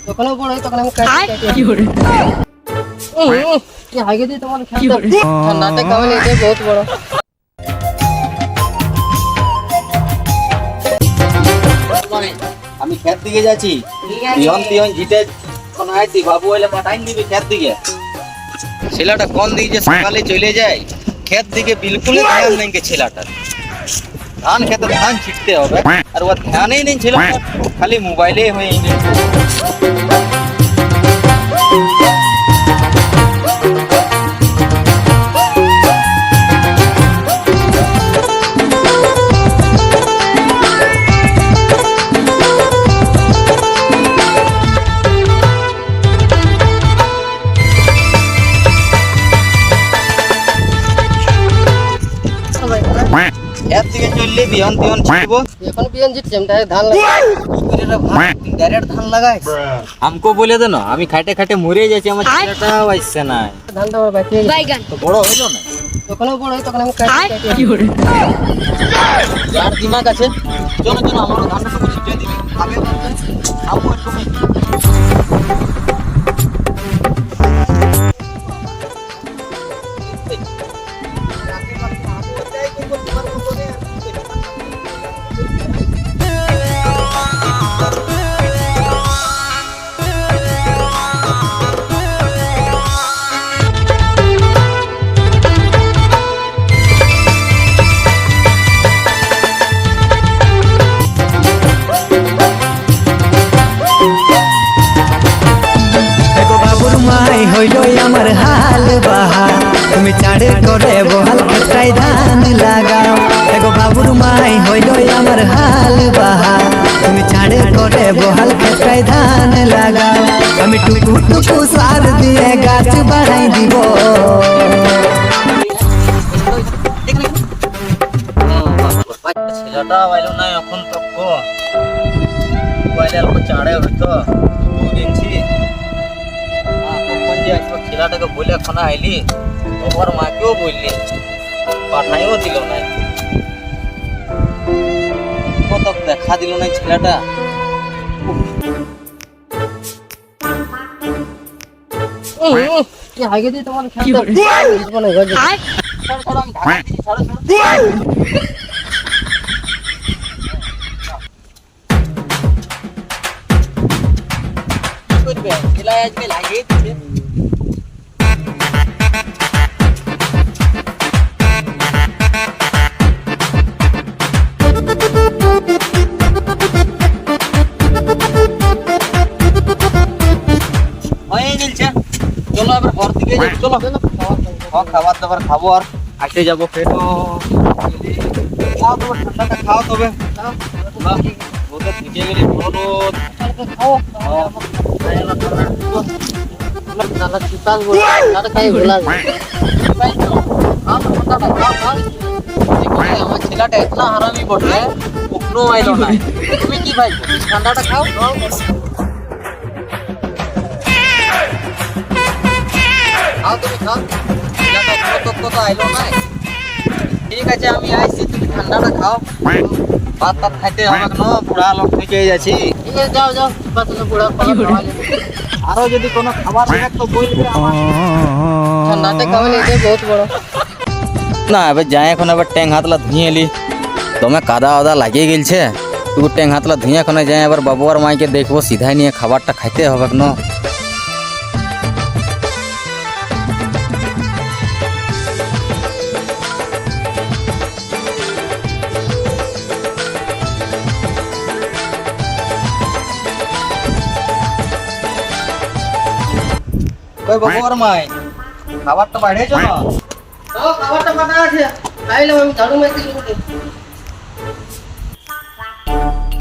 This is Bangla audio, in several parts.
যখন বড় হয় তখন আমি কি করে কি আগে দিয়ে তোমার ঠান্ডাটা কেমন এটা বহুত বড়। আমি খেত দিকে যাচ্ছি, বিহন তিহন জিতে কোন আইতি বাবু হইলে পাঠাই দিবি খেত দিকে। ছেলেটা কোন দিকে যে সকালে চলে যায় খেত দিকে বিলকুল ধ্যান নেই ছেলেটা। ধান খেতে ধান ছিটতে হবে আর ও ধ্যানই নেই ছিল, খালি মোবাইলে হয়ে খেত দিকে চললে বিহন তিহন ছিটবো। এখন বিয়ান জিতছে ধান লাগাই ডাইরেক্ট ধান লাগাই আমকো বলে দে না, আমি খাটে খাটে মরে যাচ্ছি, আমার ছেলেটাও আসছে না। ধানটা আমার বাকি তো বড় হইলো না, যখন বড় হয় তখন আমি কি করে যার দিমাগ আছে চলো চলো আমার ধানটা সব ছিটিয়ে দিবি, খাবে খাবো একটু। আমার হাল বাহা তুমি চাড়ে করে বহাল খেতাই ধান লাগাও। এগো বাবুর মাই হইল আমার হাল বাহা তুমি চাড়ে করে বহাল খেতাই ধান লাগাও। আমি টুকু টুকু সার দিয়ে গাছ বাড়াই দিব। ছেলেটা বাইলো না এখন তো মোবাইলে অল্প চাড়ে হইতো দিনছি। ছেলেটাকে বলে এখন আইলি, ওর মাকেও বললি, পাঠাইও দিল না, কত দেখা দিল না ছেলেটা। কি আগে দিয়ে তোমার আজকে লাগিয়ে দিচ্ছে। চলো এবার ঘর থেকে চলো খাবার দাবার খাবো আর আসতে যাবো। খাও তবে ঠান্ডাটা খাও, তবে রোদে ভিজে গেলে আমার ছেলেটা এতনা হারামি বটে, কখনো আইলো না। তুমি কি ভাই ঠান্ডাটা খাও, তুমি খাও, তো আইলো নাই। ঠিক আছে আমি আইছি, তুমি ঠান্ডাটা খাও, ভাত টাত খাইতে হবে না, বুড়া লোক থেকে যাচ্ছি। যাও যাও আরো যদি কোনো খাবার তো বলবে। ঠান্ডাটা কেমন এটা বহুত বড়। না এবার যাই এখন, এবার ট্যাং হাতলা ধুয়ে এলি, দমে কাদা ওদা লাগিয়ে গেলছে, তুই ট্যাং হাতলা ধুয়ে এখন যাই এবার বাবু আর মাইকে দেখবো, সিধাই নিয়ে খাবারটা খাইতে হবে না। কই বাবু আর মাই খাবারটা বাড়িয়েছো না? খাবারটা বানা আছে, খাইলাম আমি ঝাড়ু মারতে গেছি।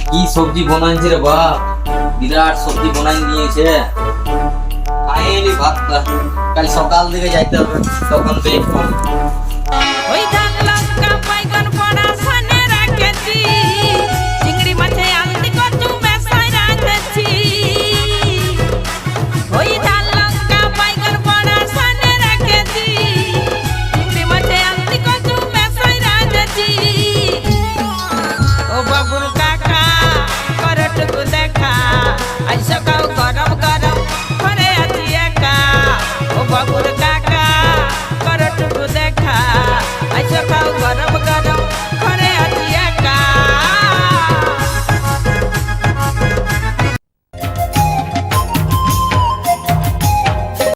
কি সবজি বানাইছে রে বাপ, বিরাট সবজি বানাই নিয়েছে। খাইলি ভাতটা, কাল সকাল দিকে যাইতে হবে, তখন দেখবো।